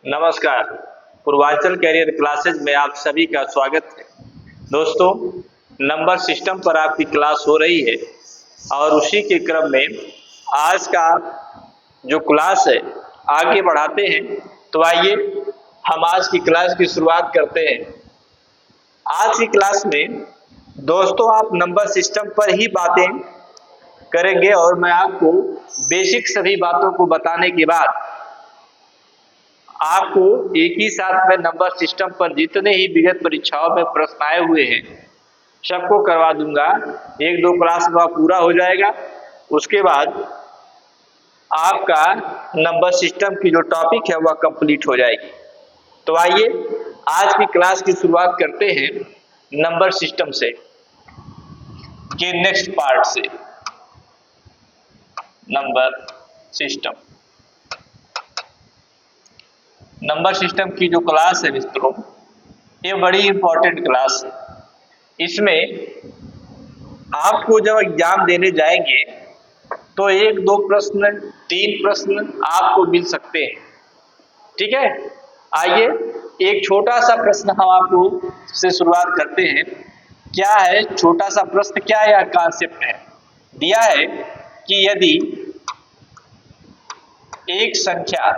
नमस्कार। Purvanchal career classes में आप सभी का स्वागत है। दोस्तों, नंबर सिस्टम पर आपकी क्लास हो रही है और उसी के क्रम में आज का जो क्लास है आगे बढ़ाते हैं। तो आइए हम आज की क्लास की शुरुआत करते हैं। आज की क्लास में दोस्तों आप नंबर सिस्टम पर ही बातें करेंगे और मैं आपको बेसिक सभी बातों को बताने के बाद आपको एक ही साथ में नंबर सिस्टम पर जितने ही विगत परीक्षाओं में प्रश्न आए हुए हैं सबको करवा दूंगा। एक दो क्लास में पूरा हो जाएगा। उसके बाद आपका नंबर सिस्टम की जो टॉपिक है वह कंप्लीट हो जाएगी। तो आइए आज की क्लास की शुरुआत करते हैं नंबर सिस्टम से के नेक्स्ट पार्ट से। नंबर सिस्टम नंबर सिस्टम की जो क्लास है मित्रों, ये बड़ी इंपॉर्टेंट क्लास है। इसमें आपको जब एग्जाम देने जाएंगे तो एक दो प्रश्न, तीन प्रश्न आपको मिल सकते हैं। ठीक है, आइए एक छोटा सा प्रश्न हम आपको से शुरुआत करते हैं। क्या है छोटा सा प्रश्न, क्या यह कॉन्सेप्ट है? दिया है कि यदि एक संख्या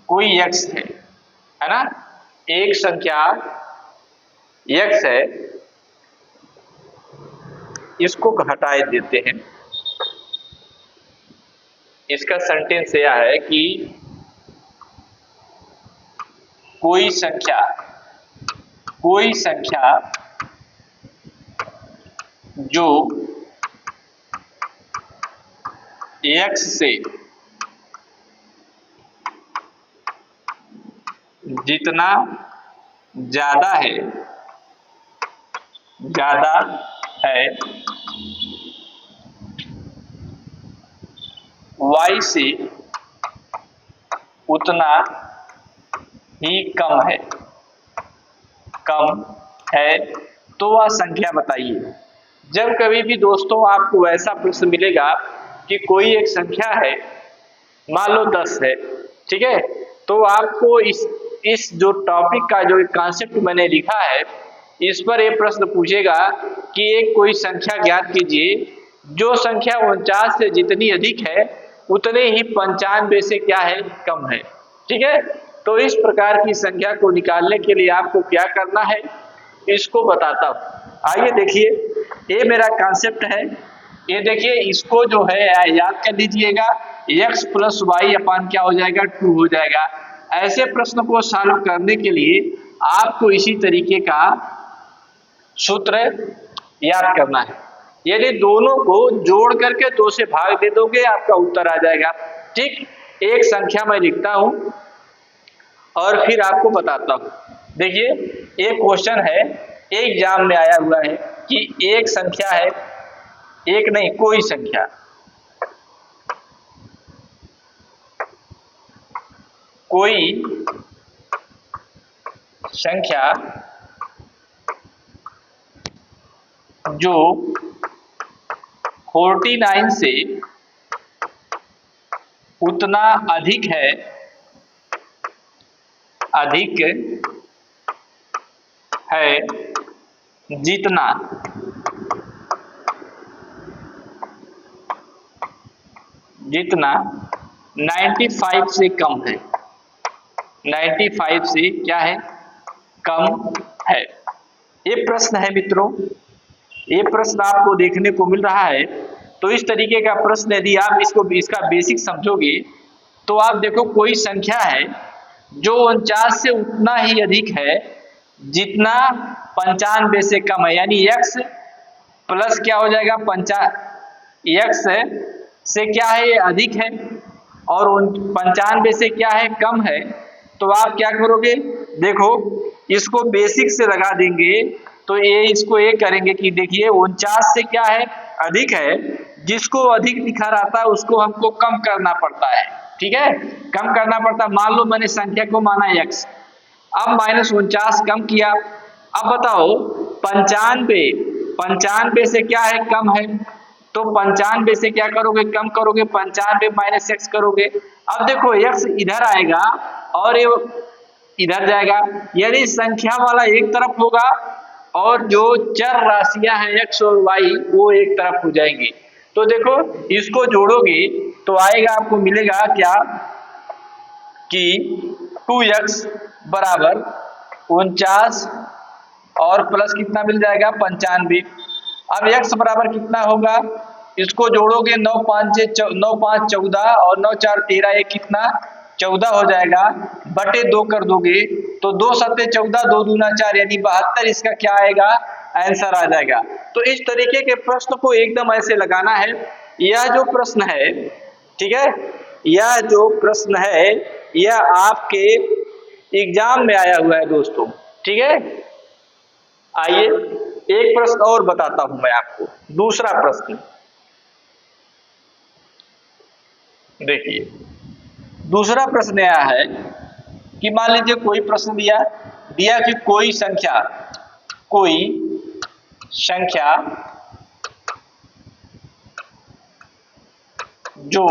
कोई x है ना, एक संख्या x है, इसको हटा देते हैं। इसका सेंटेंस यह है कि कोई संख्या जो x से जितना ज्यादा है y से उतना ही कम है तो वह संख्या बताइए। जब कभी भी दोस्तों आपको ऐसा प्रश्न मिलेगा कि कोई एक संख्या है, मान लो 10 है, ठीक है, तो आपको इस जो टॉपिक का जो कॉन्सेप्ट मैंने लिखा है इस पर यह प्रश्न पूछेगा कि एक कोई संख्या ज्ञात कीजिए जो संख्या 49 से जितनी अधिक है उतने ही 95 से क्या है, कम है। ठीक है, तो इस प्रकार की संख्या को निकालने के लिए आपको क्या करना है इसको बताता हूं। आइए देखिए, ये मेरा कॉन्सेप्ट है। ये देखिए, इसको जो है याद कर लीजिएगा, x प्लस वाई अपान क्या हो जाएगा, 2 हो जाएगा। ऐसे प्रश्न को सॉल्व करने के लिए आपको इसी तरीके का सूत्र याद करना है। यदि दोनों को जोड़ करके 2 से भाग दे दोगे आपका उत्तर आ जाएगा। ठीक, एक संख्या मैं लिखता हूं और फिर आपको बताता हूं। देखिए, एक क्वेश्चन है, एग्जाम में आया हुआ है कि एक संख्या है, एक नहीं कोई संख्या जो 49 से उतना अधिक है जितना 95 से कम है। 95 से क्या है, कम है। ये प्रश्न है मित्रों, ये प्रश्न आपको देखने को मिल रहा है। तो इस तरीके का प्रश्न यदि आप इसका बेसिक समझोगे तो आप देखो, कोई संख्या है जो 49 से उतना ही अधिक है जितना 95 से कम है, यानी x प्लस क्या हो जाएगा, x से क्या है, ये अधिक है और 95 से क्या है, कम है। तो आप क्या करोगे, देखो इसको बेसिक से लगा देंगे तो ये इसको ये करेंगे कि देखिए 49 से क्या है, अधिक है, जिसको अधिक दिखा रहता है उसको हमको कम करना पड़ता है। ठीक है, कम करना पड़ता है। मान लो मैंने संख्या को माना x, अब -49 कम किया। अब बताओ 95 से क्या है, कम है, तो 95 से क्या करोगे, कम करोगे, 95 माइनस एक्स करोगे। अब देखो एक्स इधर आएगा और ये इधर जाएगा, यानी संख्या वाला एक तरफ होगा और जो चर राशियां हैं एक्स और वाई वो एक तरफ हो जाएंगी। तो देखो इसको जोड़ोगे तो आएगा, आपको मिलेगा क्या कि 2x बराबर 49 और प्लस कितना मिल जाएगा 95। अब x बराबर कितना होगा, इसको जोड़ोगे 9 5 14 और 9 4 13, ये कितना 14 हो जाएगा, बटे 2 कर दोगे तो 2 सत्ते 14, 2 दूना 4 यानी 72, इसका क्या आएगा आंसर आ जाएगा। तो इस तरीके के प्रश्न को एकदम ऐसे लगाना है। यह जो प्रश्न है, ठीक है, यह जो प्रश्न है यह आपके एग्जाम में आया हुआ है दोस्तों, ठीक है। आइए एक प्रश्न और बताता हूं मैं आपको, दूसरा प्रश्न देखिए। दूसरा प्रश्न यह है कि मान लीजिए कोई प्रश्न दिया कि कोई संख्या जो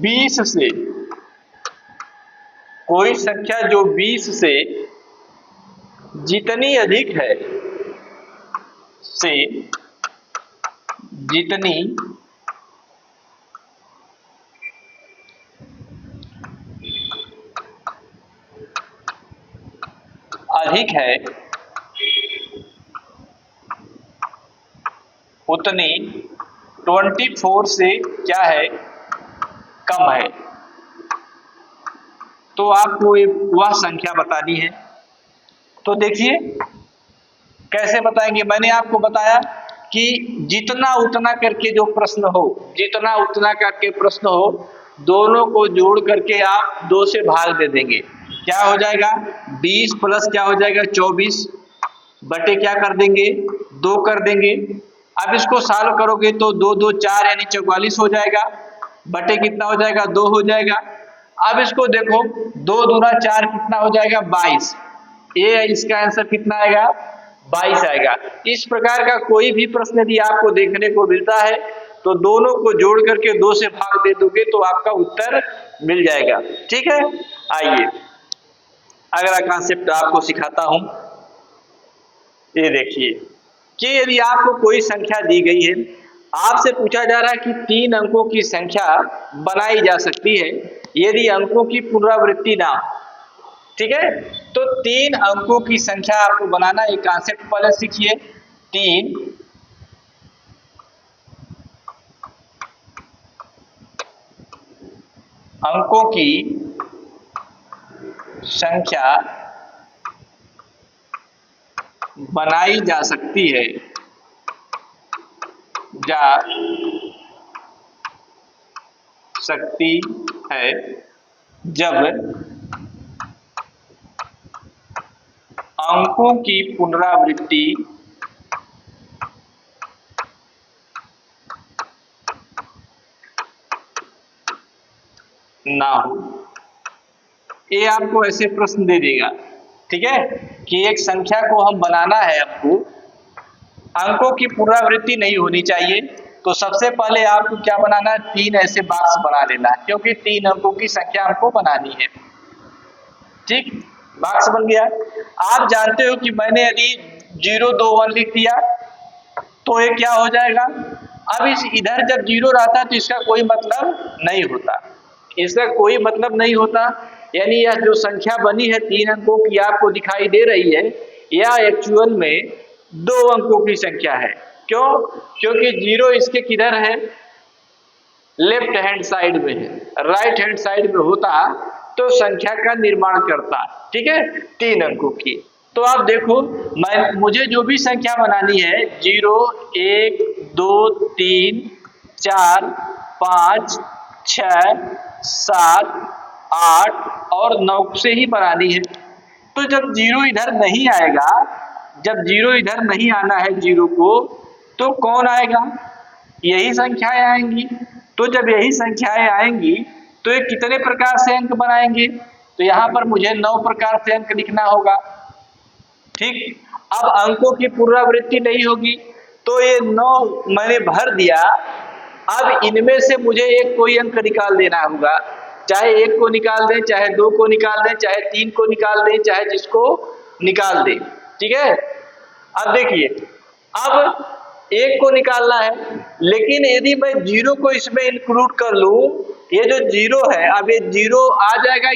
20 से, कोई संख्या जो 20 से जितनी अधिक है, से जितनी अधिक है उतनी 24 से क्या है कम है। तो आपको वह संख्या बतानी है। तो देखिए कैसे बताएंगे, मैंने आपको बताया कि जितना उतना करके जो प्रश्न हो, जितना उतना करके प्रश्न हो, दोनों को जोड़ करके आप 2 से भाग दे देंगे, क्या हो जाएगा 20 प्लस क्या हो जाएगा 24, बटे क्या कर देंगे 2 कर देंगे। अब इसको सॉल्व करोगे तो 2 2 4 यानी 44 हो जाएगा, बटे कितना हो जाएगा 2 हो जाएगा। अब इसको देखो 2 दूना 4 कितना हो जाएगा 22, ये इसका आंसर कितना आएगा 22 आएगा। इस प्रकार का कोई भी प्रश्न यदि आपको देखने को मिलता है तो दोनों को जोड़ करके 2 से भाग दे दोगे तो आपका उत्तर मिल जाएगा, ठीक है। आइए अगला कॉन्सेप्ट आपको सिखाता हूं। ये देखिए कि यदि आपको कोई संख्या दी गई है, आपसे पूछा जा रहा है कि 3 अंकों की संख्या बनाई जा सकती है यदि अंकों की पुनरावृत्ति ना हो, ठीक है। तो 3 अंकों की संख्या आपको बनाना, एक कॉन्सेप्ट पहले सीखिए। 3 अंकों की संख्या बनाई जा सकती है, जब अंकों की पुनरावृत्ति ना हो। ये आपको ऐसे प्रश्न दे देगा, ठीक है, कि एक संख्या को हम बनाना है, आपको अंकों की पुनरावृत्ति नहीं होनी चाहिए। तो सबसे पहले आपको क्या बनाना है, 3 ऐसे बॉक्स बना लेना है, क्योंकि 3 अंकों की संख्या हमको बनानी है, ठीक। बॉक्स बन गया। आप जानते हो कि मैंने यदि 0 2 1 लिख दिया तो ये क्या हो जाएगा, अब इस इधर जब 0 रहता है तो इसका कोई मतलब नहीं होता, इसका कोई मतलब नहीं होता। यानी यह जो संख्या बनी है 3 अंकों की आपको दिखाई दे रही है, यह एक्चुअल में 2 अंकों की संख्या है। क्यों, क्योंकि 0 इसके किधर है, लेफ्ट हैंड साइड में है, राइट हैंड साइड में होता तो संख्या का निर्माण करता, ठीक है, 3 अंकों की। तो आप देखो मुझे जो भी संख्या बनानी है 0 1 2 3 4 5 6 7 8 और 9 से ही बनानी है। तो जब 0 इधर नहीं आएगा, जब 0 इधर नहीं आना है 0 को, तो कौन आएगा, यही संख्याएं आएंगी। तो जब यही संख्याएं आएंगी तो ये कितने प्रकार से अंक बनाएंगे, तो यहां पर मुझे 9 प्रकार से अंक लिखना होगा, ठीक। अब अंकों की पुनरावृत्ति नहीं होगी तो ये 9 मैंने भर दिया। अब इनमें से मुझे एक कोई अंक निकाल देना होगा, चाहे 1 को निकाल दें, चाहे 2 को निकाल दें, चाहे 3 को निकाल दें, चाहे जिसको निकाल दें। ठीक है, अब देखिए, अब 1 को निकालना है, लेकिन यदि मैं 0 को इसमें इंक्लूड कर लूं, ये जो 0 है, अब ये 0 आ जाएगा,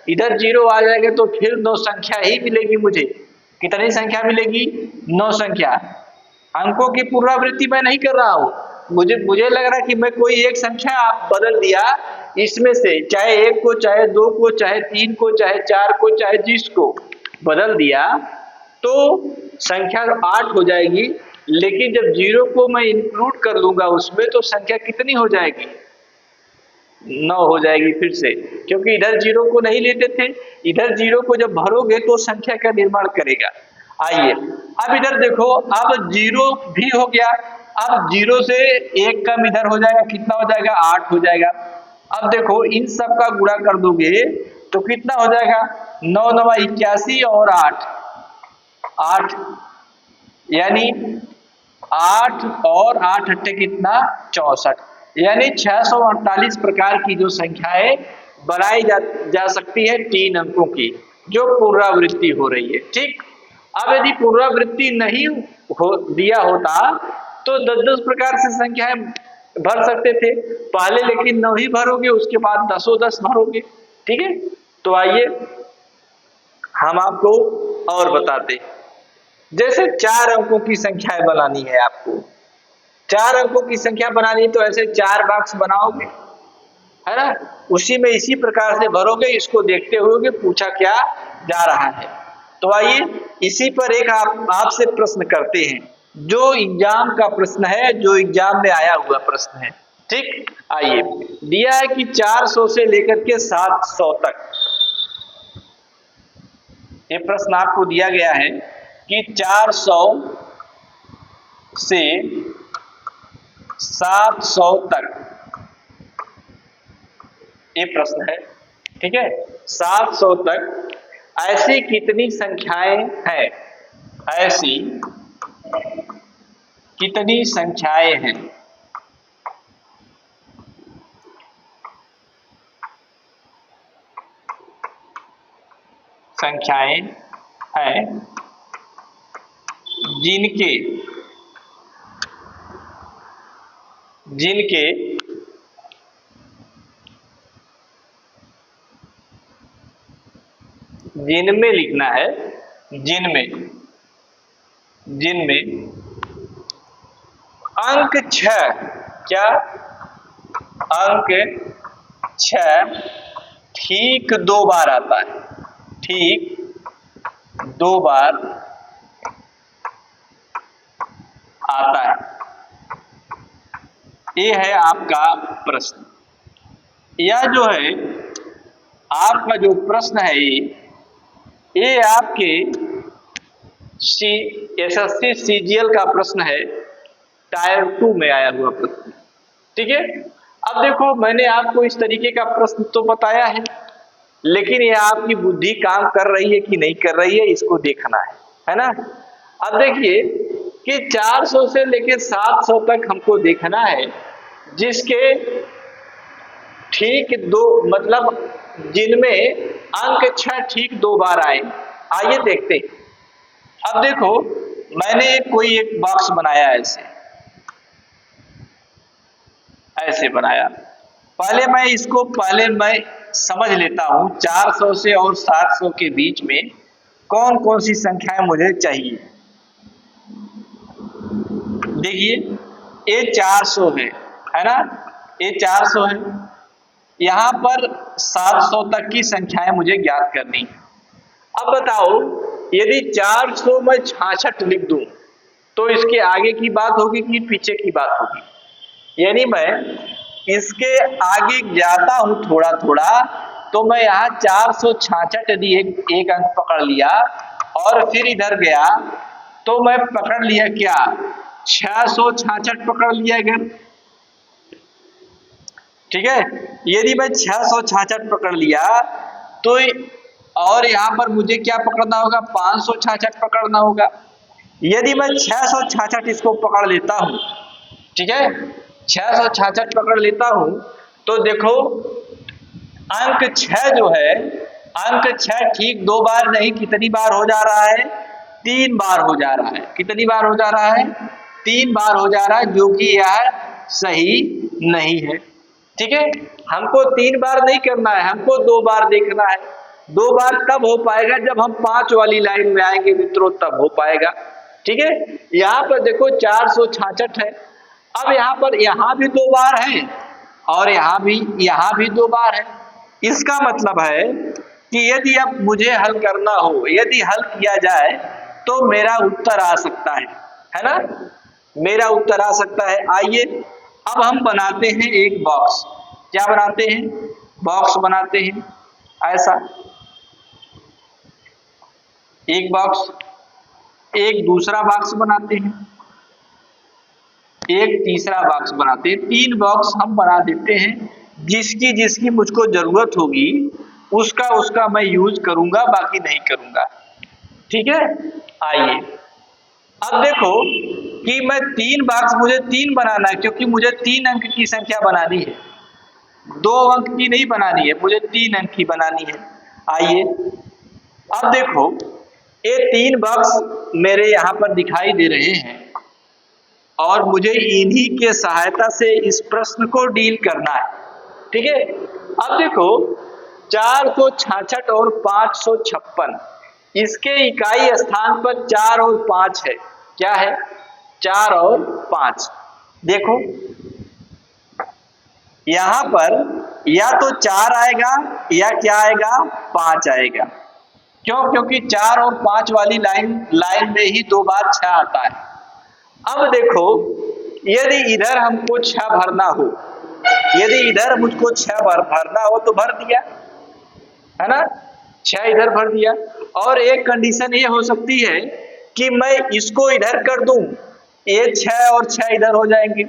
इधर 0 आ जाएगा, तो फिर 9 संख्या ही मिलेगी मुझे। कितनी संख्या मिलेगी? 9 संख्या। अंकों की पुनरावृत्ति मैं नहीं कर रहा हूं, मुझे लग रहा है कि मैं कोई एक संख्या आप बदल दिया इसमें से, चाहे 1 को, चाहे 2 को, चाहे 3 को, चाहे 4 को, चाहे जिसको बदल दिया, तो संख्या 8 हो जाएगी। लेकिन जब 0 को मैं इंक्लूड कर लूंगा उसमें, तो संख्या कितनी हो जाएगी? 9 हो जाएगी फिर से, क्योंकि इधर 0 को नहीं लेते थे। इधर 0 को जब भरोगे तो संख्या का निर्माण करेगा। आइए अब इधर देखो, अब 0 भी हो गया। अब 0 से 1 कम इधर हो जाएगा, कितना हो जाएगा? 8 हो जाएगा। अब देखो, इन सब का गुणा कर दोगे तो कितना हो जाएगा? 9 9 81 और 8 यानी 8 और 8 अट्ठे कितना? 64। यानी 648 प्रकार की जो संख्याएं बनाई जा सकती है 3 अंकों की, जो पुनरावृत्ति हो रही है। ठीक, अब यदि पुनरावृत्ति नहीं दिया होता तो 10-10 प्रकार से संख्याएं भर सकते थे पहले, लेकिन 9 ही भरोगे, उसके बाद 10 भरोगे। ठीक है, तो आइए हम आपको और बताते। जैसे 4 अंकों की संख्याएं बनानी है आपको, 4 अंकों की संख्या बनानी, तो ऐसे 4 बॉक्स बनाओगे, है ना, उसी में इसी प्रकार से भरोगे। इसको देखते हुए पूछा क्या जा रहा है। तो आइए इसी पर एक आपसे प्रश्न करते हैं, जो एग्जाम का प्रश्न है, जो एग्जाम में आया हुआ प्रश्न है। ठीक, आइए, दिया है कि 400 से लेकर के 700 तक, ये प्रश्न आपको दिया गया है कि 400 से 700 तक, ये प्रश्न है। ठीक है, 700 तक ऐसी कितनी संख्याएं हैं? ऐसी कितनी संख्याएं हैं? संख्याएं हैं जिनके जिनमें लिखना है, जिनमें अंक 6, क्या? अंक 6 ठीक 2 बार आता है, ठीक 2 बार आता है। ये है आपका प्रश्न। यह जो है आपका जो प्रश्न है, ये आपके SSC CGL का प्रश्न है, टायर 2 में आया हुआ प्रश्न। ठीक है, अब देखो, मैंने आपको इस तरीके का प्रश्न तो बताया है, लेकिन ये आपकी बुद्धि काम कर रही है कि नहीं कर रही है, इसको देखना है ना। अब देखिए कि 400 से लेकर 700 तक हमको देखना है, जिसके ठीक 2, मतलब जिनमें अंक 6 ठीक 2 बार आए। आइए देखते। अब देखो, मैंने कोई एक बॉक्स बनाया, ऐसे बनाया। पहले मैं समझ लेता हूं 400 से और 700 के बीच में कौन कौन सी संख्याएं मुझे चाहिए। देखिए, ये 400 है ना, ये 400 है। यहां पर 700 तक की संख्याएं मुझे ज्ञात करनी है। अब बताओ, यदि 400 में 66 लिख दूं तो इसके आगे की बात होगी कि पीछे की बात होगी? यानी मैं इसके आगे जाता हूं थोड़ा थोड़ा, तो मैं यहाँ 466 यदि एक अंक पकड़ लिया और फिर इधर गया, तो मैं पकड़ लिया क्या? 666 पकड़ लिया इधर। ठीक है, यदि मैं 666 पकड़ लिया तो, और यहां पर मुझे क्या पकड़ना होगा? 566 पकड़ना होगा। यदि मैं 666 इसको पकड़ लेता हूं, ठीक है, 666 पकड़ लेता हूं, तो देखो अंक 6 जो है, अंक 6 ठीक 2 बार नहीं, कितनी बार हो जा रहा है? 3 बार हो जा रहा है। कितनी बार हो जा रहा है? 3 बार हो जा रहा है, जो कि यह सही नहीं है। ठीक है, हमको 3 बार नहीं करना है, हमको 2 बार देखना है। 2 बार तब हो पाएगा जब हम 5 वाली लाइन में आएंगे मित्रों, तब हो पाएगा। ठीक है, यहाँ पर देखो 466 है। अब यहाँ भी 2 बार है और यहाँ भी 2 बार है। इसका मतलब है कि यदि अब मुझे हल करना हो, यदि हल किया जाए तो मेरा उत्तर आ सकता है ना, मेरा उत्तर आ सकता है। आइए अब हम बनाते हैं एक बॉक्स। क्या बनाते हैं? बॉक्स बनाते हैं। ऐसा एक बॉक्स, एक दूसरा बॉक्स बनाते हैं, एक तीसरा बॉक्स बनाते हैं। 3 बॉक्स हम बना देते हैं। जिसकी जिसकी मुझको जरूरत होगी उसका मैं यूज करूंगा, बाकी नहीं करूंगा। ठीक है, आइए अब देखो कि मैं 3 बॉक्स, मुझे 3 बनाना है, क्योंकि मुझे 3 अंक की संख्या बनानी है, 2 अंक की नहीं बनानी है, मुझे 3 अंक की बनानी है। आइए अब देखो ये 3 बॉक्स मेरे यहाँ पर दिखाई दे रहे हैं और मुझे इन्हीं के सहायता से इस प्रश्न को डील करना है। ठीक है, अब देखो 466 और 556, इसके इकाई स्थान पर 4 और 5 है। क्या है? 4 और 5। देखो यहां पर या तो 4 आएगा या क्या आएगा? 5 आएगा। क्यों? क्योंकि 4 और 5 वाली लाइन में ही 2 बार 6 आता है। अब देखो यदि इधर हमको 6 भरना हो, यदि इधर मुझको 6 भरना हो तो भर दिया, है ना, 6 इधर भर दिया। और एक कंडीशन ये हो सकती है कि मैं इसको इधर कर दूं, ये 6 और 6 इधर हो जाएंगे।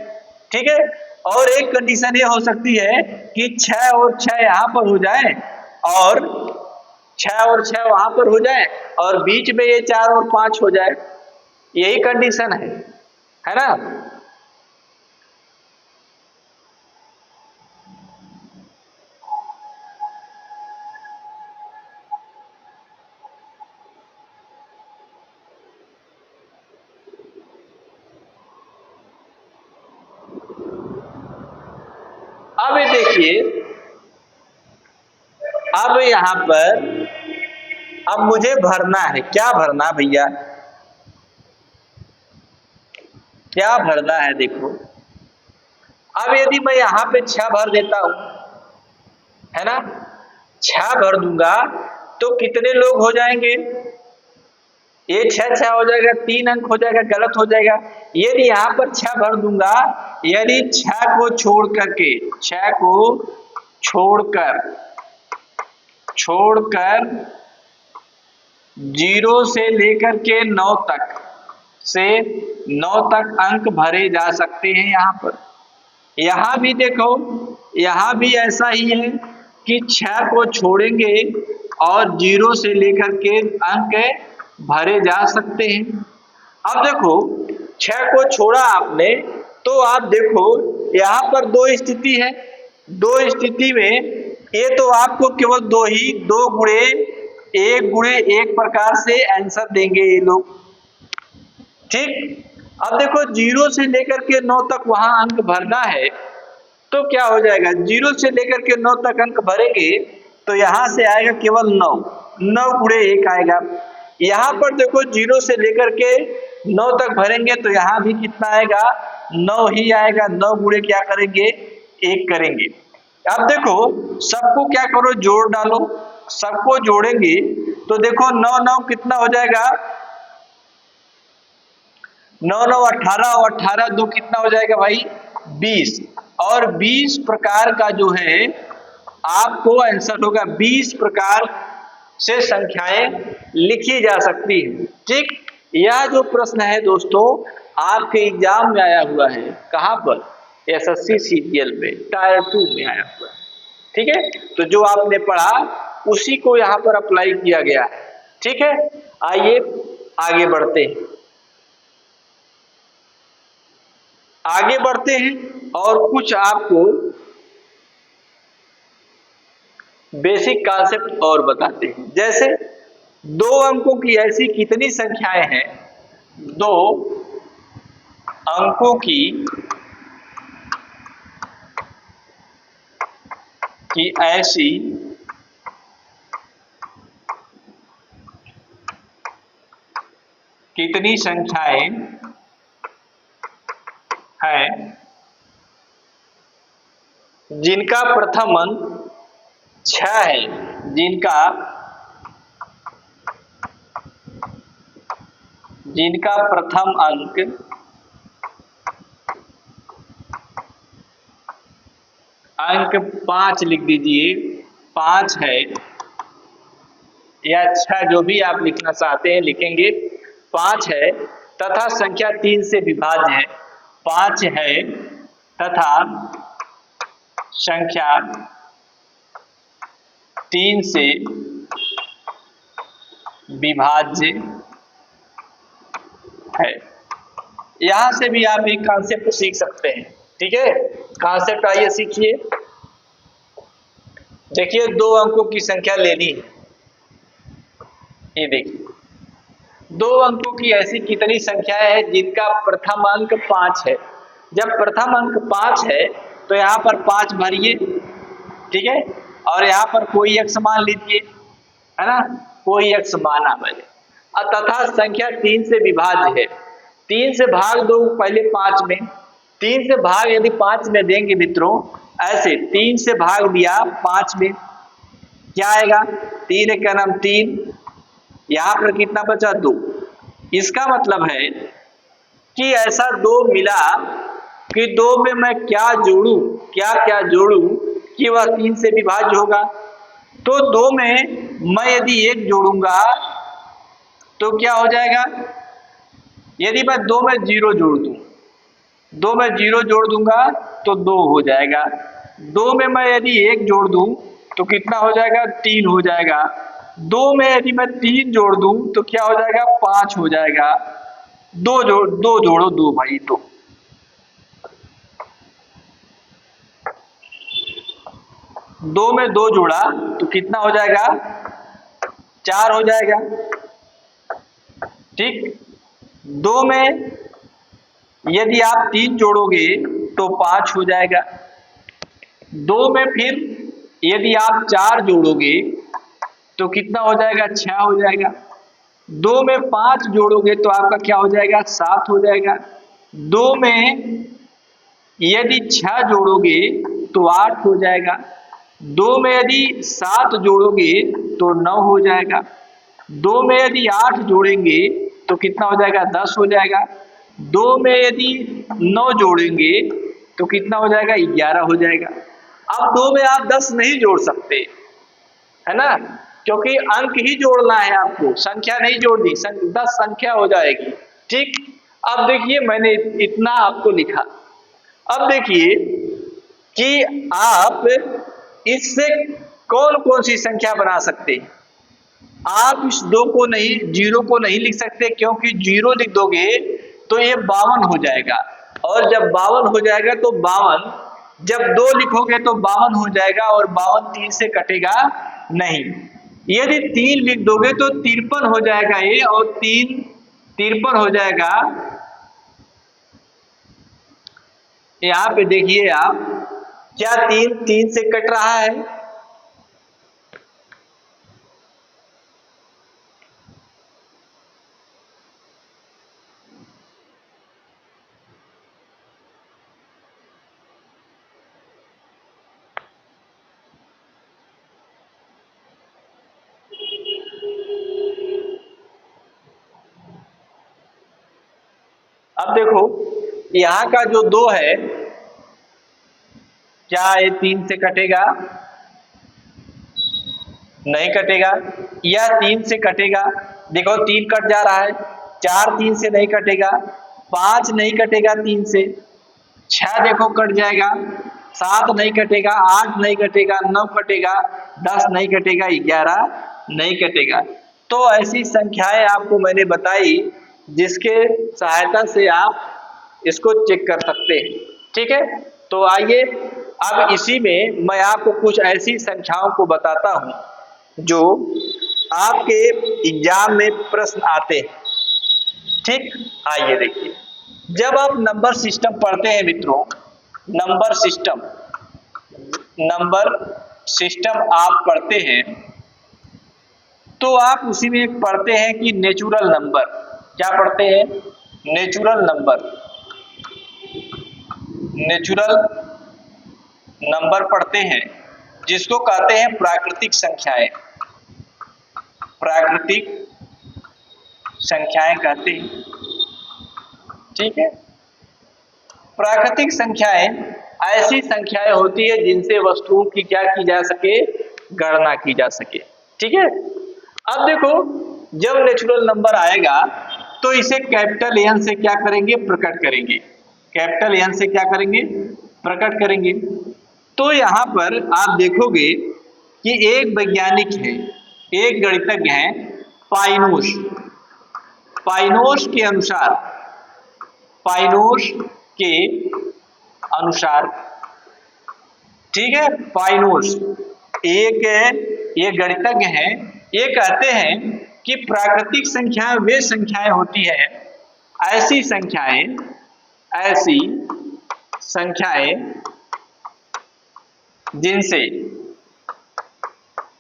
ठीक है, और एक कंडीशन ये हो सकती है कि 6 और 6 यहां पर हो जाए और 6 और 6 वहां पर हो जाए और बीच में ये 4 और 5 हो जाए। यही कंडीशन है ना। अब ये देखिए, अब यहां पर अब मुझे भरना है। क्या भरना भैया? क्या भरना है? देखो अब यदि मैं यहां पे 6 भर देता हूं, है ना, 6 भर दूंगा तो कितने लोग हो जाएंगे? ये 6 हो जाएगा, 3 अंक हो जाएगा, गलत हो जाएगा। यदि यहाँ पर 6 भर दूंगा, यदि 6 को छोड़ करके, 6 को छोड़कर 0 से लेकर के 9 तक, से 9 तक अंक भरे जा सकते हैं। यहाँ पर यहाँ भी देखो, यहाँ भी ऐसा ही है कि 6 को छोड़ेंगे और 0 से लेकर के अंक भरे जा सकते हैं। अब देखो 6 को छोड़ा आपने तो आप देखो यहाँ पर 2 स्थिति है। 2 स्थिति में ये तो आपको केवल 2 गुणे 1 प्रकार से आंसर देंगे ये लोग। ठीक, अब देखो 0 से लेकर के 9 तक वहां अंक भरना है तो क्या हो जाएगा? 0 से लेकर के 9 तक अंक भरेंगे तो यहां से आएगा केवल 9 गुणे 1 आएगा। यहाँ पर देखो 0 से लेकर के 9 तक भरेंगे तो यहाँ भी कितना आएगा? 9 ही आएगा। 9 गुणे क्या करेंगे? 1 करेंगे। अब देखो सबको क्या करो? जोड़ डालो। सबको जोड़ेंगे तो देखो 9 9 कितना हो जाएगा? 9 9 18 और 18 2 कितना हो जाएगा भाई? 20। और 20 प्रकार का जो है आपको आंसर होगा। 20 प्रकार से संख्याएं लिखी जा सकती है। ठीक, यह जो प्रश्न है दोस्तों आपके एग्जाम में आया हुआ है। कहां पर? एसएससी सीजीएल में टायर 2 में आया हुआ है। ठीक है, तो जो आपने पढ़ा उसी को यहाँ पर अप्लाई किया गया है। ठीक है, आइए आगे बढ़ते हैं। आगे बढ़ते हैं और कुछ आपको बेसिक कॉन्सेप्ट और बताते हैं। जैसे 2 अंकों की ऐसी कितनी संख्याएं हैं, 2 अंकों की ऐसी कितनी संख्याएं हैं जिनका प्रथम अंक 6 है, जिनका प्रथम अंक अंक 5 लिख दीजिए, 5 है या 6 जो भी आप लिखना चाहते हैं लिखेंगे, 5 है तथा संख्या 3 से विभाज्य है, 5 है तथा संख्या 3 से विभाज्य है। यहां से भी आप एक कॉन्सेप्ट सीख सकते हैं। ठीक है, कॉन्सेप्ट आइए सीखिए। देखिए 2 अंकों की संख्या लेनी है, ये देखिए 2 अंकों की ऐसी कितनी संख्याएं हैं जिनका प्रथम अंक 5 है। जब प्रथम अंक 5 है तो यहाँ पर 5 भरिए, ठीक है, और यहाँ पर कोई एक मान लीजिए, है ना, कोई एक माना मैंने, तथा संख्या 3 से विभाज्य है। 3 से भाग दो पहले 5 में, 3 से भाग यदि 5 में देंगे मित्रों, ऐसे 3 से भाग दिया 5 में, क्या आएगा, 3 एक का नाम 3, यहां पर कितना बचा 2। इसका मतलब है कि ऐसा 2 मिला कि 2 में मैं क्या जोड़ू, क्या जोड़ू कि वह 3 से विभाज्य होगा। तो 2 में मैं यदि 1 जोड़ूंगा तो क्या हो जाएगा, यदि मैं 2 में 0 जोड़ दूं, 2 में 0 जोड़ दूंगा तो 2 हो जाएगा। 2 में मैं यदि 1 जोड़ दूं तो कितना हो जाएगा, 3 हो जाएगा। 2 में यदि मैं 3 जोड़ दूं तो क्या हो जाएगा, 5 हो जाएगा। 2 जोड़ो 2 भाई, तो 2 में 2 जोड़ा तो कितना हो जाएगा, 4 हो जाएगा। ठीक, 2 में यदि आप 3 जोड़ोगे तो 5 हो जाएगा। 2 में फिर यदि आप 4 जोड़ोगे तो कितना हो जाएगा, 6 हो जाएगा। 2 में 5 जोड़ोगे तो आपका क्या हो जाएगा, 7 हो जाएगा। 2 में यदि 6 जोड़ोगे तो 8 हो जाएगा। 2 में यदि 7 जोड़ोगे तो 9 हो जाएगा। 2 में यदि 8 जोड़ेंगे तो कितना हो जाएगा, 10 हो जाएगा। 2 में यदि 9 जोड़ेंगे तो कितना हो जाएगा, 11 हो जाएगा। अब 2 में आप 10 नहीं जोड़ सकते, है ना, क्योंकि अंक ही जोड़ना है आपको, संख्या नहीं जोड़नी, 10 संख्या हो जाएगी। ठीक, अब देखिए मैंने इतना आपको लिखा। अब देखिए कि आप इससे कौन कौन सी संख्या बना सकते हैं। आप इस 2 को नहीं, 0 को नहीं लिख सकते, क्योंकि 0 लिख दोगे तो ये 52 हो जाएगा, और जब 52 हो जाएगा तो 52, जब 2 लिखोगे तो 52 हो जाएगा, और 52 3 से कटेगा नहीं। यदि 3 लिख दोगे तो 53 हो जाएगा ये, और 3 53 हो जाएगा। यहाँ पे देखिए आप, क्या 3 3 से कट रहा है, अब देखो यहाँ का जो 2 है, क्या ये 3 से कटेगा, नहीं कटेगा। यह 3 से कटेगा, देखो 3 कट जा रहा है, 4 3 से नहीं कटेगा, 5 नहीं कटेगा 3 से, 6 देखो कट जाएगा, 7 नहीं कटेगा, 8 नहीं कटेगा, 9 कटेगा, 10 नहीं कटेगा, 11 नहीं कटेगा। तो ऐसी संख्याएं आपको मैंने बताई जिसके सहायता से आप इसको चेक कर सकते हैं। ठीक है, तो आइए अब इसी में मैं आपको कुछ ऐसी संख्याओं को बताता हूं जो आपके एग्जाम में प्रश्न आते हैं। ठीक, आइए देखिए, जब आप नंबर सिस्टम पढ़ते हैं मित्रों, नंबर सिस्टम आप पढ़ते हैं तो आप उसी में एक पढ़ते हैं कि नेचुरल नंबर। क्या पढ़ते हैं? नेचुरल नंबर पढ़ते हैं, जिसको कहते हैं प्राकृतिक संख्याएं। प्राकृतिक संख्याएं कहते हैं। ठीक है, प्राकृतिक संख्याएं ऐसी संख्याएं होती है जिनसे वस्तुओं की क्या की जा सके? गणना की जा सके। ठीक है, अब देखो, जब नेचुरल नंबर आएगा तो इसे कैपिटल एन से क्या करेंगे? प्रकट करेंगे। कैपिटल एन से क्या करेंगे? प्रकट करेंगे। तो यहां पर आप देखोगे कि एक वैज्ञानिक है, एक गणितज्ञ है, पाइनोस। पाइनोस के अनुसार, ठीक है, पाइनोस एक ये गणितज्ञ हैं, ये कहते हैं कि प्राकृतिक संख्याएं वे संख्याएं होती है, ऐसी संख्याएं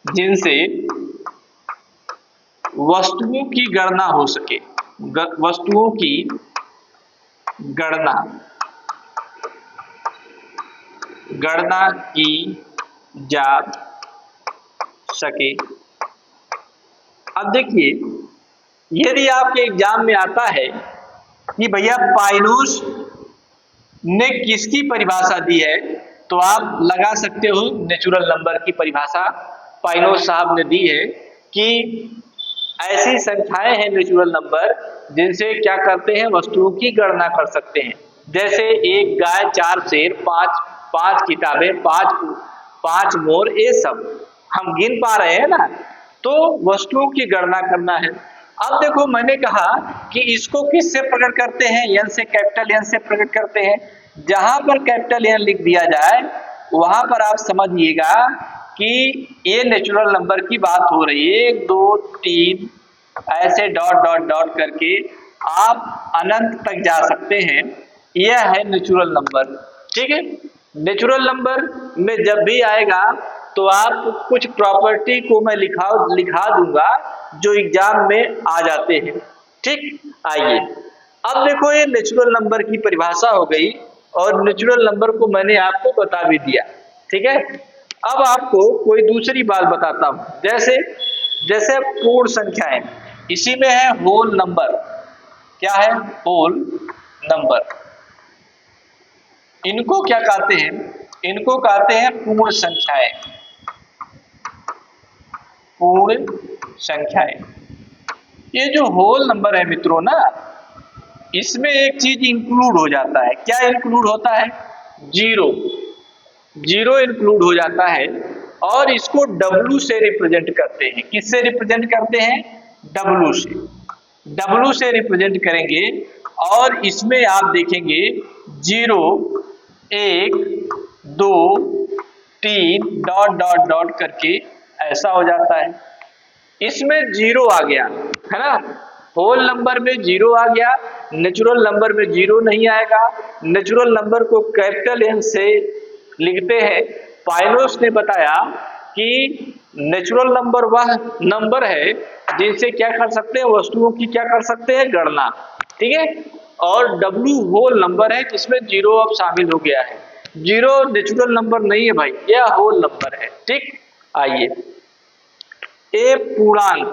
जिनसे वस्तुओं की गणना हो सके। वस्तुओं की गणना की जा सके। अब देखिए, यदि आपके एग्जाम में आता है कि भैया पाइनोस ने किसकी परिभाषा दी है, तो आप लगा सकते हो नेचुरल नंबर की परिभाषा पाइनोस साहब ने दी है कि ऐसी संख्याएं हैं नेचुरल नंबर जिनसे क्या करते हैं? वस्तुओं की गणना कर सकते हैं। जैसे एक गाय, 4 शेर, 5 किताबें, 5 मोर, ये सब हम गिन पा रहे हैं ना, तो वस्तुओं की गणना करना है। अब देखो, मैंने कहा कि इसको किससे प्रकट करते हैं? एन से, कैपिटल एन से प्रकट करते हैं। जहां पर कैपिटल एन लिख दिया जाए वहां पर आप समझिएगा कि ये नेचुरल नंबर की बात हो रही है। 1 2 3 ऐसे डॉट डॉट डॉट करके आप अनंत तक जा सकते हैं। यह है नेचुरल नंबर। ठीक है, नेचुरल नंबर में जब भी आएगा तो आप कुछ प्रॉपर्टी को मैं लिखा दूंगा जो एग्जाम में आ जाते हैं। ठीक, आइए अब देखो, ये नेचुरल नंबर की परिभाषा हो गई और नेचुरल नंबर को मैंने आपको बता भी दिया। ठीक है, अब आपको कोई दूसरी बात बताता हूं। जैसे पूर्ण संख्याएं, इसी में है होल नंबर। क्या है? Whole number. इनको क्या कहते हैं? इनको कहते हैं पूर्ण संख्याएं। पूर्ण संख्याएं। ये जो होल नंबर है मित्रों ना, इसमें एक चीज इंक्लूड हो जाता है। क्या इंक्लूड होता है? जीरो इंक्लूड हो जाता है और इसको W से रिप्रेजेंट करते हैं। किससे रिप्रेजेंट करते हैं? W से रिप्रेजेंट करेंगे और इसमें आप देखेंगे 0 1 2 3 डॉट डॉट डॉट करके ऐसा हो जाता है। इसमें 0 आ गया है ना, होल नंबर में 0 आ गया, नेचुरल नंबर में 0 नहीं आएगा। नेचुरल नंबर को कैपिटल एन से लिखते हैं। पाइनोस ने बताया कि नेचुरल नंबर वह नंबर है जिनसे क्या कर सकते हैं? वस्तुओं की क्या कर सकते हैं? गणना। ठीक है, और W होल नंबर है जिसमें 0 अब शामिल हो गया है। 0 नेचुरल नंबर नहीं है भाई, यह होल नंबर है। ठीक, आइए ए पूर्णांक।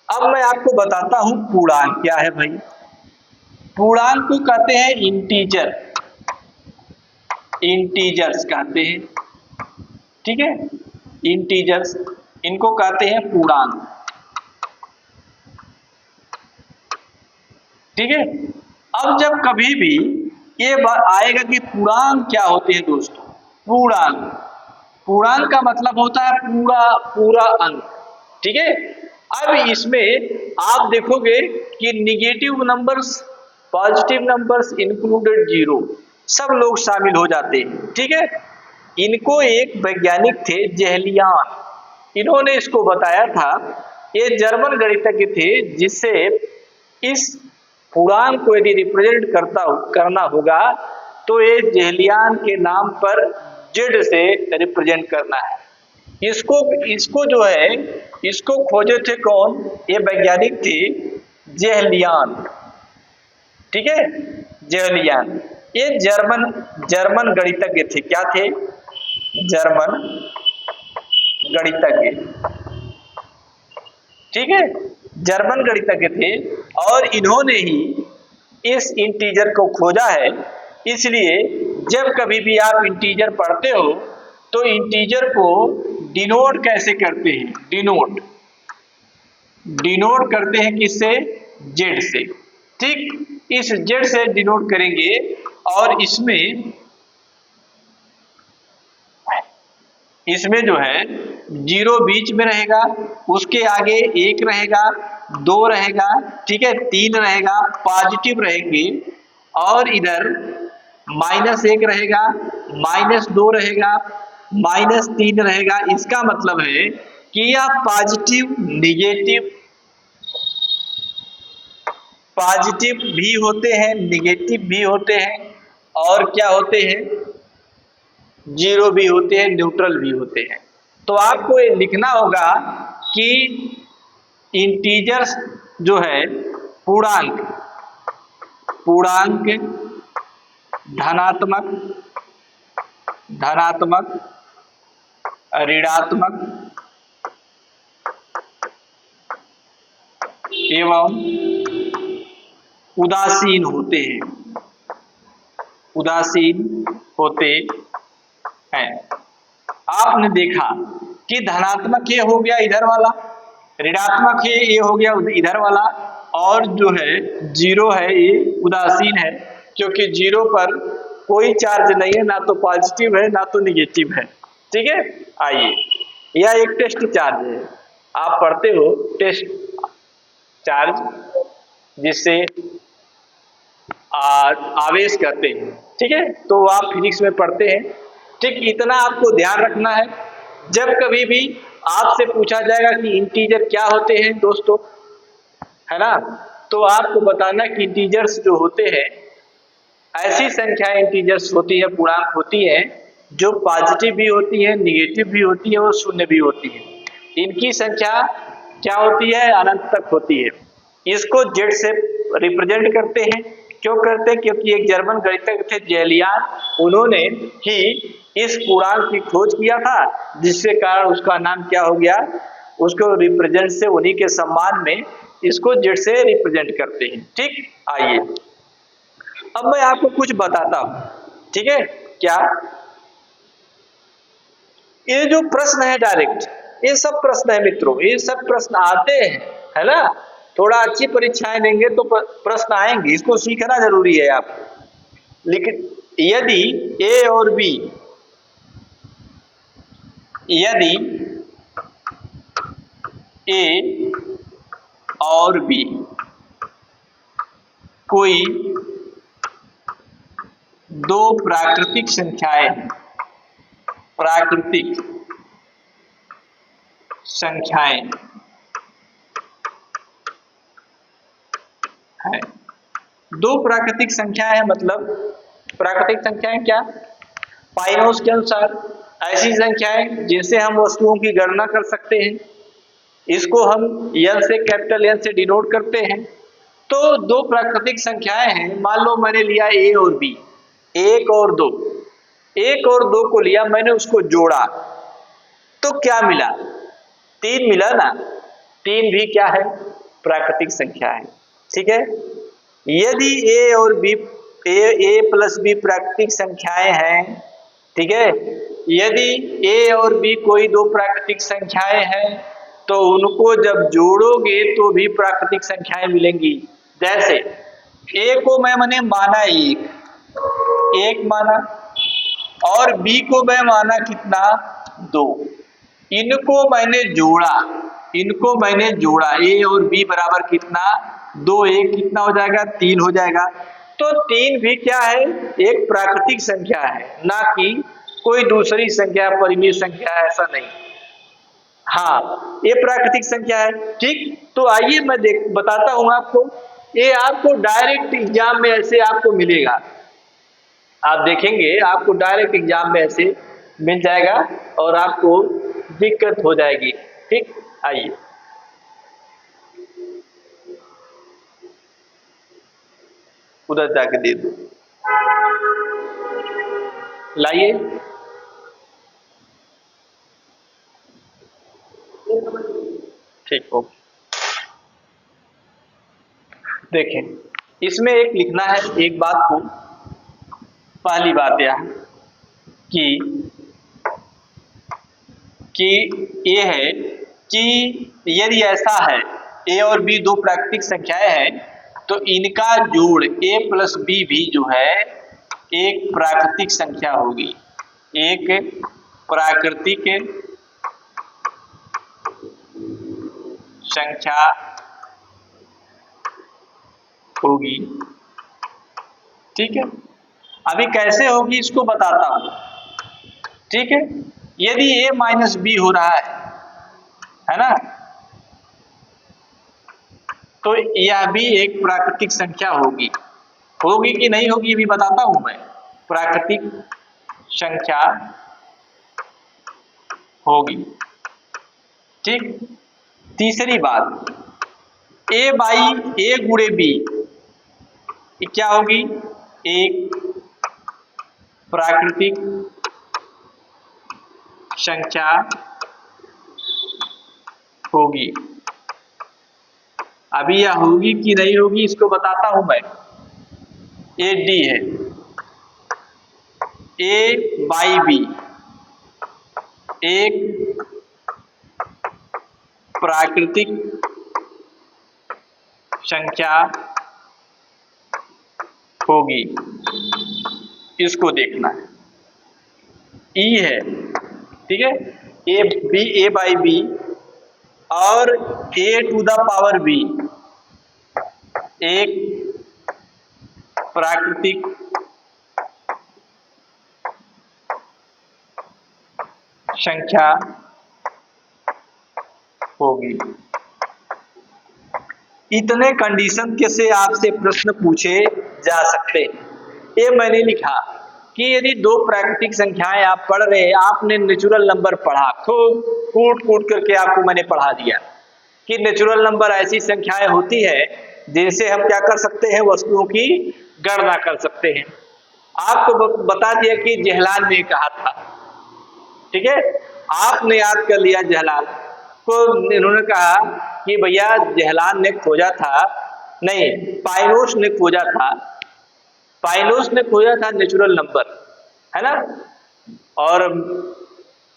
अब मैं आपको बताता हूं पूर्णांक क्या है भाई। पूर्णांक को कहते हैं इंटीजर्स कहते हैं। ठीक है, इंटीजर्स, इनको कहते हैं पूर्णांक। ठीक है, अब जब कभी भी ये बात आएगा कि पूर्णांक क्या होते हैं दोस्तों, पूर्णांक का मतलब होता है पूरा अंक। ठीक है, अब इसमें आप देखोगे कि negative numbers positive numbers included zero, सब लोग शामिल हो जाते हैं, ठीक है। इनको एक वैज्ञानिक थे जेहलियान, इन्होंने इसको बताया था, ये जर्मन गणितज्ञ थे, जिससे इस पूर्णांक को यदि रिप्रेजेंट करना होगा तो ये जेहलियान के नाम पर जेड से रिप्रेजेंट करना है। इसको जो है इसको खोजे थे कौन, ये वैज्ञानिक थे जेहलियान, ठीक है, जेहलियान। ये जर्मन गणितज्ञ थे, क्या थे, जर्मन गणितज्ञ, ठीक है, जर्मन गणितज्ञ थे, और इन्होंने ही इस इंटीजर को खोजा है। इसलिए जब कभी भी आप इंटीजर पढ़ते हो तो इंटीजर को डिनोट कैसे करते हैं, डिनोट करते हैं किससे, जेड से, ठीक। इस जेड से डिनोट करेंगे और इसमें जो है जीरो बीच में रहेगा, उसके आगे एक रहेगा, दो रहेगा, ठीक है, तीन रहेगा, पॉजिटिव रहेंगे, और इधर -1 रहेगा, -2 रहेगा, -3 रहेगा। इसका मतलब है कि यह पॉजिटिव भी होते हैं, निगेटिव भी होते हैं, और क्या होते हैं, जीरो भी होते हैं, न्यूट्रल भी होते हैं। तो आपको ये लिखना होगा कि इंटीजर्स जो है पूर्णांक धनात्मक, ऋणात्मक एवं उदासीन होते हैं। आपने देखा कि धनात्मक ये हो गया इधर वाला, ऋणात्मक ये हो गया इधर वाला, और जो है जीरो है ये उदासीन है, क्योंकि जीरो पर कोई चार्ज नहीं है, ना तो पॉजिटिव है ना तो निगेटिव है, ठीक है। आइए, यह एक टेस्ट चार्ज है, आप पढ़ते हो टेस्ट चार्ज, जिससे आवेश कहते हैं, ठीक है, तो आप फिजिक्स में पढ़ते हैं, ठीक। इतना आपको ध्यान रखना है, जब कभी भी आपसे पूछा जाएगा कि इंटीजर क्या होते हैं दोस्तों, है ना, तो आपको बताना कि इंटीजर्स जो होते हैं, ऐसी संख्याएं इंटीजर्स होती है, पूर्णांक होती है, जो पॉजिटिव भी होती है, निगेटिव भी होती है और शून्य भी होती है। इनकी संख्या क्या होती है, अनंत तक होती है। इसको जेड से रिप्रेजेंट करते हैं, क्यों करते हैं, क्योंकि एक जर्मन गणितज्ञ थे जेहलियान, उन्होंने ही इस पूर्णांक की खोज किया था, जिसके कारण उसका नाम क्या हो गया, उसको रिप्रेजेंट से, उन्हीं के सम्मान में इसको जेड से रिप्रेजेंट करते हैं, ठीक। आइए अब मैं आपको कुछ बताता हूं, ठीक है, क्या, ये जो प्रश्न है डायरेक्ट, ये सब प्रश्न है मित्रों, ये सब प्रश्न आते हैं, है ना, थोड़ा अच्छी परीक्षाएं देंगे तो प्रश्न आएंगे, इसको सीखना जरूरी है आप। लेकिन यदि ए और बी, यदि ए और बी कोई दो प्राकृतिक संख्याएं है, दो प्राकृतिक संख्याएं हैं, मतलब प्राकृतिक संख्याएं क्या, पाइनोस के अनुसार ऐसी संख्याएं जिनसे हम वस्तुओं की गणना कर सकते हैं, इसको हम n से, कैपिटल N से डिनोट करते हैं। तो दो प्राकृतिक संख्याएं हैं, मान लो मैंने लिया a और b, 1 और 2, 1 और 2 को लिया मैंने, उसको जोड़ा तो क्या मिला, 3 मिला ना, 3 भी क्या है, प्राकृतिक संख्या है, ठीक है। यदि a और b, a प्लस b प्राकृतिक संख्याएं हैं, ठीक है, यदि a और b कोई दो प्राकृतिक संख्याएं हैं तो उनको जब जोड़ोगे तो भी प्राकृतिक संख्याएं मिलेंगी। जैसे a को मैंने माना 1 माना, और b को मैं माना कितना, 2, इनको मैंने जोड़ा इनको मैंने जोड़ा, ए और बी बराबर कितना 2, एक कितना हो जाएगा 3 हो जाएगा। तो 3 भी क्या है, एक प्राकृतिक संख्या है, ना कि कोई दूसरी संख्या, परिमेय संख्या है, ऐसा नहीं। हाँ, ये प्राकृतिक संख्या है। ठीक, तो आइए मैं बताता हूं आपको। ये आपको डायरेक्ट एग्जाम में ऐसे आपको मिलेगा, आप देखेंगे आपको डायरेक्ट एग्जाम में ऐसे मिल जाएगा और आपको दिक्कत हो जाएगी। ठीक, आइए उधर जाके दे दो, लाइए। ठीक, ओके। देखें, इसमें एक लिखना है एक बात को, पहली बात यह कि ये है कि यदि ऐसा है ए और बी दो प्राकृतिक संख्याएं हैं तो इनका जोड़ ए प्लस बी भी जो है एक प्राकृतिक संख्या होगी, एक प्राकृतिक संख्या होगी। ठीक है, अभी कैसे होगी इसको बताता हूं। ठीक है, यदि a माइनस बी हो रहा है ना, तो यह भी एक प्राकृतिक संख्या होगी। होगी कि नहीं होगी भी बताता हूं मैं। प्राकृतिक संख्या होगी। ठीक, तीसरी बात, a बाई ए गुणे बी क्या होगी, एक प्राकृतिक संख्या होगी। अभी यह होगी कि नहीं होगी इसको बताता हूं मैं। ए डी है, ए बाई बी एक प्राकृतिक संख्या होगी, इसको देखना है। ई है, ठीक है, ए बाई बी और ए टू द पावर बी एक प्राकृतिक संख्या होगी। इतने कंडीशन के से आपसे प्रश्न पूछे जा सकते हैं। ये मैंने लिखा कि यदि दो प्राकृतिक संख्याएं आप पढ़ रहे हैं, आपने नेचुरल नंबर पढ़ा, खूब कूट कूट करके आपको मैंने पढ़ा दिया कि नेचुरल नंबर ऐसी संख्याएं होती है जिनसे हम क्या कर सकते हैं, वस्तुओं की गणना कर सकते हैं। आपको बता दिया कि जहलान ने कहा था। ठीक है, आपने याद कर लिया जहलान को, इन्होंने कहा कि भैया जहलान ने खोजा था, नहीं पाइनोस ने खोजा था, पाइनोस ने खोजा था नेचुरल नंबर, है ना। और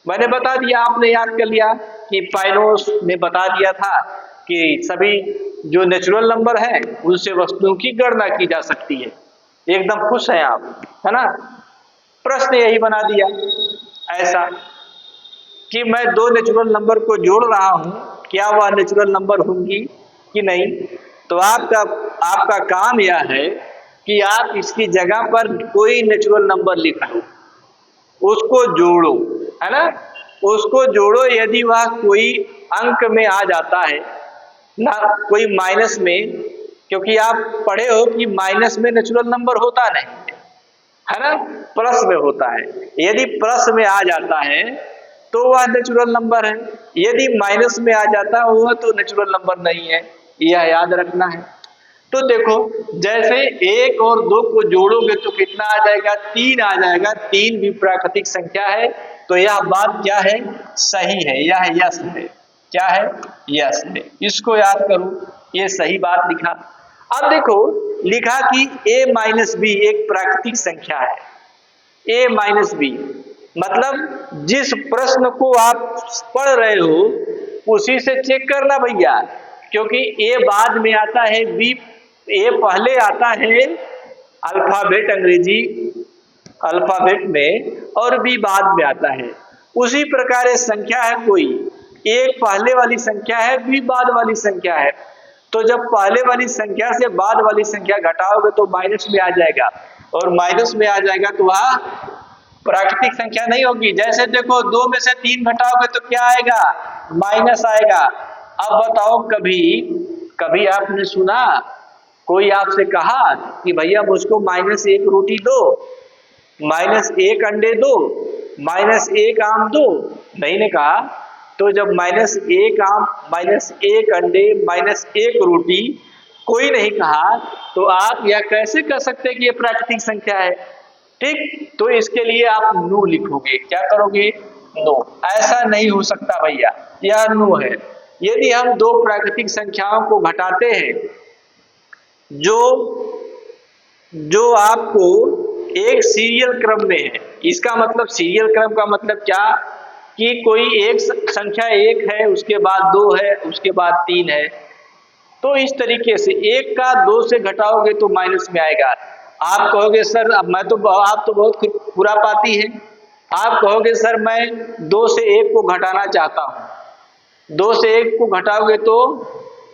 मैंने बता दिया, आपने याद कर लिया कि पाइनोस ने बता दिया था कि सभी जो नेचुरल नंबर है उनसे वस्तुओं की गणना की जा सकती है। एकदम खुश हैं आप, है ना। प्रश्न यही बना दिया ऐसा कि मैं दो नेचुरल नंबर को जोड़ रहा हूं, क्या वह नेचुरल नंबर होंगी कि नहीं। तो आपका काम यह है कि आप इसकी जगह पर कोई नेचुरल नंबर लिख लो, उसको जोड़ो, है ना, उसको जोड़ो। यदि वह कोई अंक में आ जाता है ना, कोई माइनस में, क्योंकि आप पढ़े हो कि माइनस में नेचुरल नंबर होता नहीं है ना, प्लस में होता है। यदि प्लस में आ जाता है तो वह नेचुरल नंबर है, यदि माइनस में आ जाता है वह तो नेचुरल नंबर नहीं है, यह याद रखना है। तो देखो, जैसे एक और दो को जोड़ोगे तो कितना आ जाएगा, 3 आ जाएगा। 3 भी प्राकृतिक संख्या है, तो यह बात क्या है, सही है, यह यस है। क्या है, यस है। इसको याद करो, ये सही बात लिखा। अब देखो, लिखा कि a माइनस बी एक प्राकृतिक संख्या है। a माइनस बी मतलब जिस प्रश्न को आप पढ़ रहे हो उसी से चेक करना भैया, क्योंकि a बाद में आता है, b a पहले आता है अल्फाबेट, अंग्रेजी अल्फाबेट में, और b बाद में आता है। उसी प्रकार संख्या है कोई, एक पहले वाली संख्या है, बी बाद वाली संख्या है। तो जब पहले वाली संख्या से बाद वाली संख्या घटाओगे तो माइनस में आ जाएगा, और माइनस में आ जाएगा तो वह प्राकृतिक संख्या नहीं होगी। जैसे देखो 2 में से 3 घटाओगे तो क्या आएगा, माइनस आएगा। अब बताओ, कभी कभी आपने सुना कोई आपसे कहा कि भैया मुझको -1 रोटी दो, -1 अंडे दो, -1 आम दो? नहीं ने कहा। तो जब -1 आम, -1 अंडे, -1 रोटी कोई नहीं कहा, तो आप यह कैसे कह सकते हैं कि ये प्राकृतिक संख्या है? ठीक, तो इसके लिए आप नो लिखोगे। क्या करोगे? नो। ऐसा नहीं हो सकता भैया, यह नो है। यदि हम दो प्राकृतिक संख्याओं को घटाते हैं जो जो आपको एक सीरियल क्रम में है, इसका मतलब सीरियल क्रम का मतलब क्या, कि कोई एक संख्या 1 है, उसके बाद 2 है, उसके बाद 3 है। तो इस तरीके से 1 का 2 से घटाओगे तो माइनस में आएगा। आप कहोगे सर अब आप तो बहुत खुरापाती हैं। आप कहोगे सर मैं 2 से 1 को घटाना चाहता हूँ। 2 से 1 को घटाओगे तो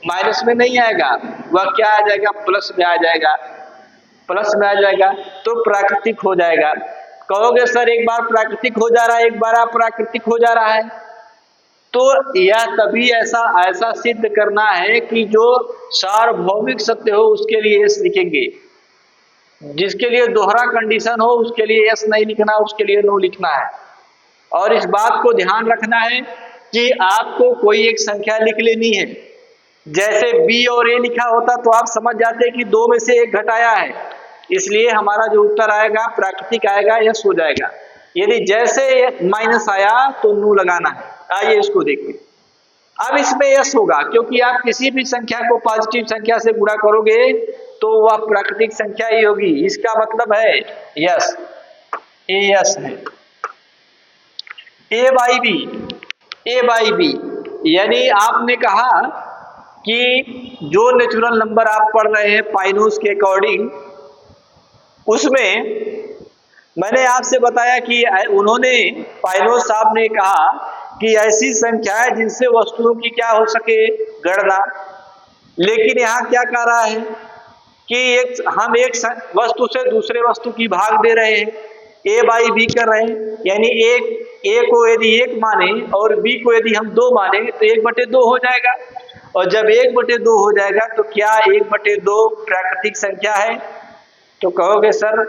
माइनस में नहीं आएगा, वह क्या आ जाएगा, प्लस में आ जाएगा। प्लस में आ जाएगा तो प्राकृतिक हो जाएगा। कहोगे सर एक बार प्राकृतिक हो जा रहा है, एक बार अप्राकृतिक हो जा रहा है। तो यह तभी ऐसा सिद्ध करना है कि जो सार्वभौमिक सत्य हो उसके लिए एस लिखेंगे, जिसके लिए दोहरा कंडीशन हो उसके लिए एस नहीं लिखना, उसके लिए नो लिखना है। और इस बात को ध्यान रखना है कि आपको कोई एक संख्या लिख लेनी है। जैसे बी और ए लिखा होता तो आप समझ जाते कि 2 में से 1 घटाया है, इसलिए हमारा जो उत्तर आएगा प्राकृतिक आएगा, यस हो जाएगा। यदि जैसे माइनस आया तो नो लगाना है। आइए इसको देखिए। अब इसमें यस होगा क्योंकि आप किसी भी संख्या को पॉजिटिव संख्या से गुणा करोगे तो वह प्राकृतिक संख्या ही होगी। इसका मतलब है यस, ए यस है। ए बाई बी यानी आपने कहा कि जो नेचुरल नंबर आप पढ़ रहे हैं पाइनोस के अकॉर्डिंग, उसमें मैंने आपसे बताया कि उन्होंने पाइनोस साहब ने कहा कि ऐसी संख्या है जिनसे वस्तुओं की क्या हो सके, गणना। लेकिन यहाँ क्या कह रहा है कि हम एक वस्तु से दूसरे वस्तु की भाग दे रहे हैं, ए बाई बी कर रहे हैं। यानी ए को यदि 1 माने और बी को यदि हम 2 माने तो 1/2 हो जाएगा। और जब 1/2 हो जाएगा तो क्या 1/2 प्राकृतिक संख्या है? तो कहोगे सर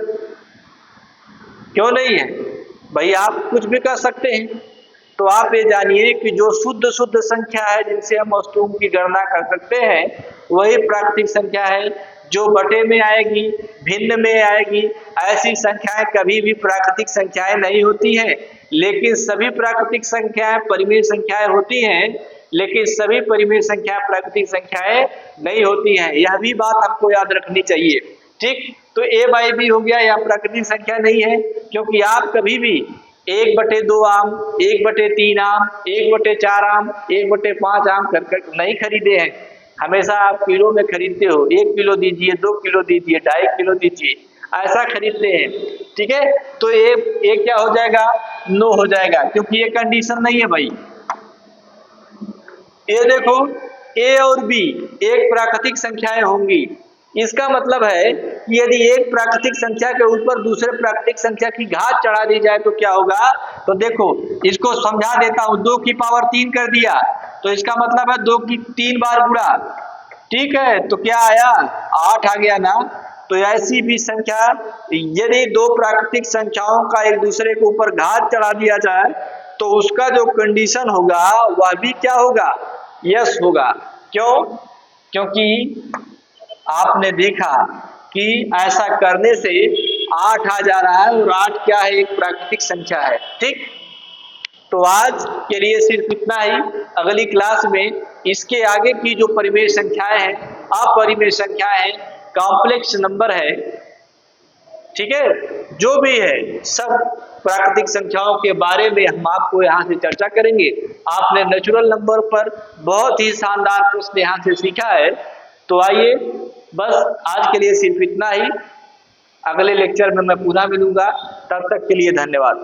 क्यों नहीं है? भाई आप कुछ भी कर सकते हैं। तो आप ये जानिए कि जो शुद्ध संख्या है जिनसे हम वस्तुओं की गणना कर सकते हैं वही प्राकृतिक संख्या है। जो बटे में आएगी, भिन्न में आएगी, ऐसी संख्याएं कभी भी प्राकृतिक संख्याएं नहीं होती हैं। लेकिन सभी प्राकृतिक संख्याएं परिमेय संख्याएं होती हैं, लेकिन सभी परिमेय संख्याएं प्राकृतिक संख्याएं नहीं होती हैं। यह भी बात हमको याद रखनी चाहिए। ठीक, तो ए बाई बी हो गया, यह प्राकृतिक संख्या नहीं है क्योंकि आप कभी भी 1/2 आम, 1/3 आम, 1/4 आम, 1/5 आम कर नहीं खरीदे हैं। हमेशा आप किलो में खरीदते हो, 1 किलो दीजिए, 2 किलो दीजिए, 2.5 किलो दीजिए, ऐसा खरीदते हैं। ठीक है, तो ये क्या हो जाएगा, नो हो जाएगा क्योंकि ये कंडीशन नहीं है भाई। ये देखो ए और बी एक प्राकृतिक संख्याएं होंगी। इसका मतलब है कि यदि एक प्राकृतिक संख्या के ऊपर दूसरे प्राकृतिक संख्या की घात चढ़ा दी जाए तो क्या होगा। तो देखो इसको समझा देता हूं। 2 की पावर 3 कर दिया तो इसका मतलब है 2 की 3 बार गुणा। ठीक है, तो क्या आया, 8 आ गया ना। तो ऐसी भी संख्या यदि 2 प्राकृतिक संख्याओं का एक दूसरे के ऊपर घात चढ़ा दिया जाए तो उसका जो कंडीशन होगा वह भी क्या होगा, यस होगा। क्यों? क्योंकि आपने देखा कि ऐसा करने से 8 आ जा रहा है और 8 क्या है, एक प्राकृतिक संख्या है। ठीक, तो आज के लिए सिर्फ इतना ही। अगली क्लास में इसके आगे की जो परिमेय संख्याएं हैं, अपरिमेय संख्याएं हैं, कॉम्प्लेक्स नंबर है, ठीक है, जो भी है सब प्राकृतिक संख्याओं के बारे में हम आपको यहाँ से चर्चा करेंगे। आपने नेचुरल नंबर पर बहुत ही शानदार प्रश्न यहाँ से सीखा है। तो आइए, बस आज के लिए सिर्फ इतना ही। अगले लेक्चर में मैं पुनः मिलूंगा, तब तक के लिए धन्यवाद।